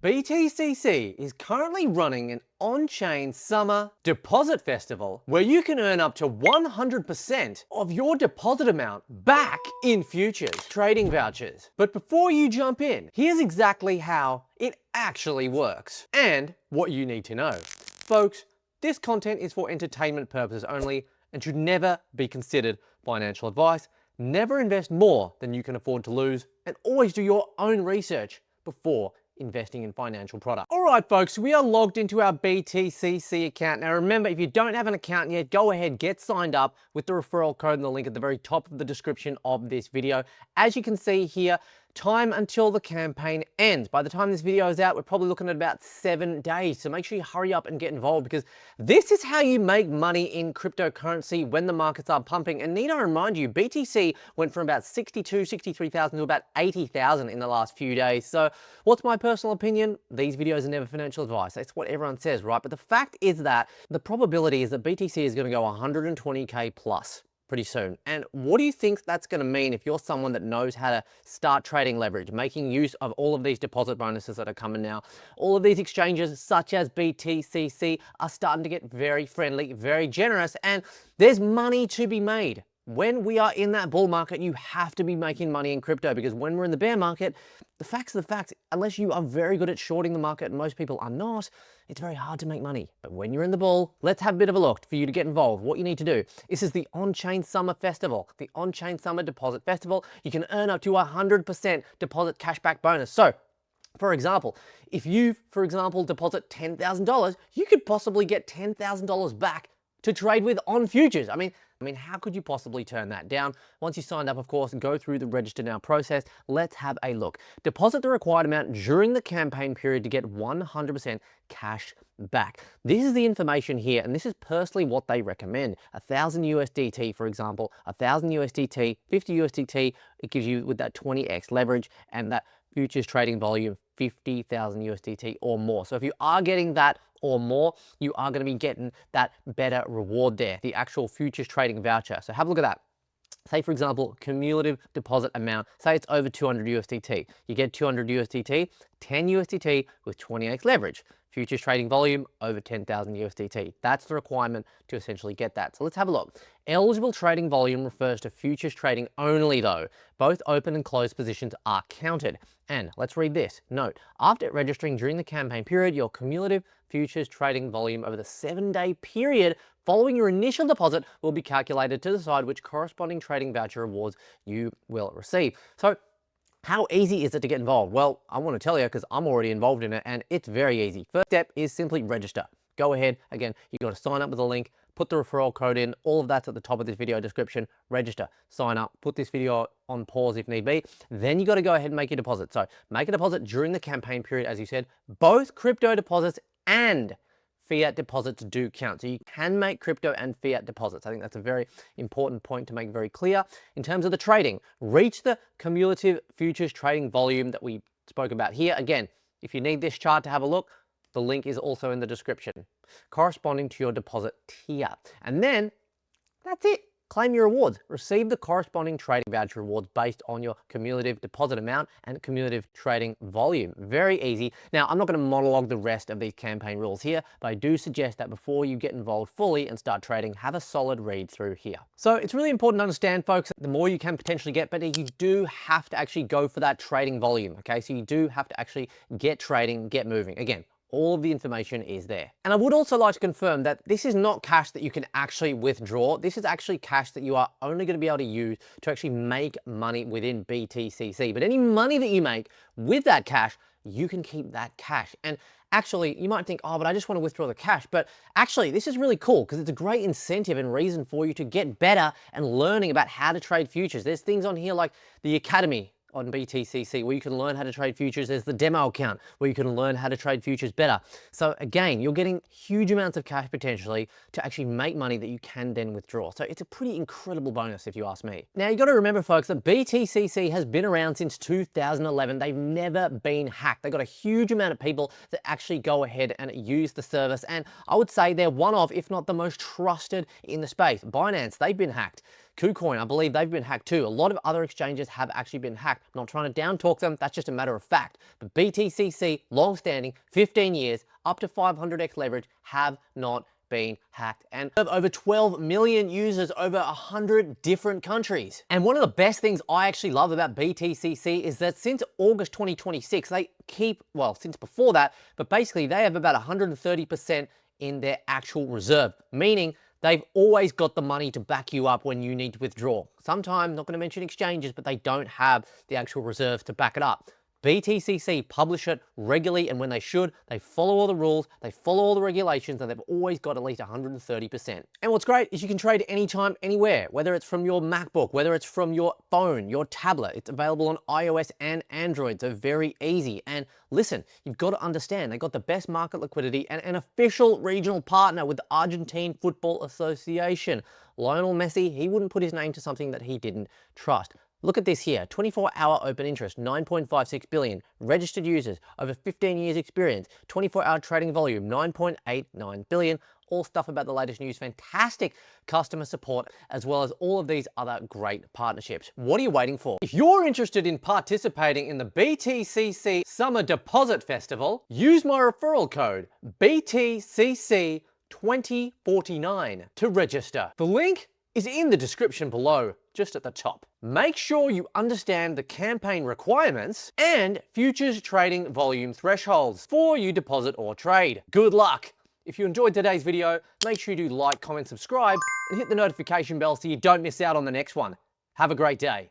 BTCC is currently running an on-chain summer deposit festival where you can earn up to 100% of your deposit amount back in futures trading vouchers. But before you jump in, here's exactly how it actually works and what you need to know. Folks, this content is for entertainment purposes only and should never be considered financial advice. Never invest more than you can afford to lose, and always do your own research before investing in financial products. All right, folks, we are logged into our BTCC account. Now remember, if you don't have an account yet, go ahead, get signed up with the referral code and the link at the very top of the description of this video. As you can see here, time until the campaign ends. By the time this video is out, we're probably looking at about 7 days. So make sure you hurry up and get involved, because this is how you make money in cryptocurrency when the markets are pumping. And need I remind you, BTC went from about 63,000 to about 80,000 in the last few days. So what's my personal opinion? These videos are never financial advice. That's what everyone says, right? But the fact is that the probability is that BTC is going to go 120K plus pretty soon. And what do you think that's going to mean if you're someone that knows how to start trading leverage, making use of all of these deposit bonuses that are coming now? All of these exchanges, such as BTCC, are starting to get very friendly, very generous, and there's money to be made. When we are in that bull market, you have to be making money in crypto, because when we're in the bear market, the facts are the facts. Unless you are very good at shorting the market, and most people are not, it's very hard to make money. But when you're in the bull, let's have a bit of a look for you to get involved. What you need to do, this is the On-Chain Summer Festival, the On-Chain Summer Deposit Festival. You can earn up to 100% deposit cashback bonus. So, for example, if you, for example, deposit $10,000, you could possibly get $10,000 back to trade with on futures. I mean, how could you possibly turn that down? Once you signed up, of course, and go through the register now process, let's have a look. Deposit the required amount during the campaign period to get 100% cash back. This is the information here, and this is personally what they recommend. 1,000 USDT, for example, 1,000 USDT, 50 USDT, it gives you with that 20x leverage, and that futures trading volume, 50,000 USDT or more. So if you are getting that or more, you are going to be getting that better reward there, the actual futures trading voucher. So have a look at that. Say, for example, cumulative deposit amount, say it's over 200 USDT. You get 200 USDT, 10 USDT with 20x leverage. Futures trading volume over 10,000 USDT. That's the requirement to essentially get that. So let's have a look. Eligible trading volume refers to futures trading only though. Both open and closed positions are counted. And let's read this. Note, after registering during the campaign period, your cumulative futures trading volume over the 7-day period following your initial deposit will be calculated to decide which corresponding trading voucher rewards you will receive. So how easy is it to get involved? Well, I want to tell you, because I'm already involved in it, and it's very easy. First step is simply register. Go ahead. Again, you got to sign up with a link, put the referral code in. All of that's at the top of this video description. Register, sign up, put this video on pause if need be. Then you got to go ahead and make your deposit. So make a deposit during the campaign period, as you said. Both crypto deposits and fiat deposits do count. So you can make crypto and fiat deposits. I think that's a very important point to make very clear. In terms of the trading, reach the cumulative futures trading volume that we spoke about here. Again, if you need this chart to have a look, the link is also in the description, corresponding to your deposit tier. And then that's it. Claim your rewards. Receive the corresponding trading voucher rewards based on your cumulative deposit amount and cumulative trading volume. Very easy. Now, I'm not going to monologue the rest of these campaign rules here, but I do suggest that before you get involved fully and start trading, have a solid read through here. So it's really important to understand, folks, the more you can potentially get, but you do have to actually go for that trading volume, okay? So you do have to actually get trading, get moving. Again, all of the information is there. And I would also like to confirm that this is not cash that you can actually withdraw. This is actually cash that you are only going to be able to use to actually make money within BTCC. But any money that you make with that cash, you can keep that cash. And actually, you might think, oh, but I just want to withdraw the cash. But actually, this is really cool because it's a great incentive and reason for you to get better and learning about how to trade futures. There's things on here like the Academy on BTCC where you can learn how to trade futures. There's the demo account where you can learn how to trade futures better. So again, you're getting huge amounts of cash potentially to actually make money that you can then withdraw. So it's a pretty incredible bonus if you ask me. Now you got to remember, folks, that BTCC has been around since 2011. They've never been hacked. They've got a huge amount of people that actually go ahead and use the service. And I would say they're one of, if not the most trusted in the space. Binance, they've been hacked. KuCoin, I believe they've been hacked too. A lot of other exchanges have actually been hacked. I'm not trying to down talk them, that's just a matter of fact. But BTCC, long-standing, 15 years, up to 500x leverage, have not been hacked and have over 12 million users over 100 different countries. And one of the best things I actually love about BTCC is that since August 2026, they keep, well, since before that, but basically they have about 130% in their actual reserve, meaning they've always got the money to back you up when you need to withdraw. Sometimes, not going to mention exchanges, but they don't have the actual reserves to back it up. BTCC publish it regularly, and when they should, they follow all the rules, they follow all the regulations, and they've always got at least 130%. And what's great is you can trade anytime, anywhere, whether it's from your MacBook, whether it's from your phone, your tablet. It's available on iOS and Android, so very easy. And listen, you've got to understand, they've got the best market liquidity and an official regional partner with the Argentine Football Association. Lionel Messi, he wouldn't put his name to something that he didn't trust. Look at this here, 24-hour open interest, 9.56 billion, registered users, over 15 years experience, 24-hour trading volume, 9.89 billion, all stuff about the latest news, fantastic customer support, as well as all of these other great partnerships. What are you waiting for? If you're interested in participating in the BTCC Summer Deposit Festival, use my referral code BTCC2049 to register. The link is in the description below, just at the top. Make sure you understand the campaign requirements and futures trading volume thresholds before you deposit or trade. Good luck! If you enjoyed today's video, make sure you do like, comment, subscribe, and hit the notification bell so you don't miss out on the next one. Have a great day.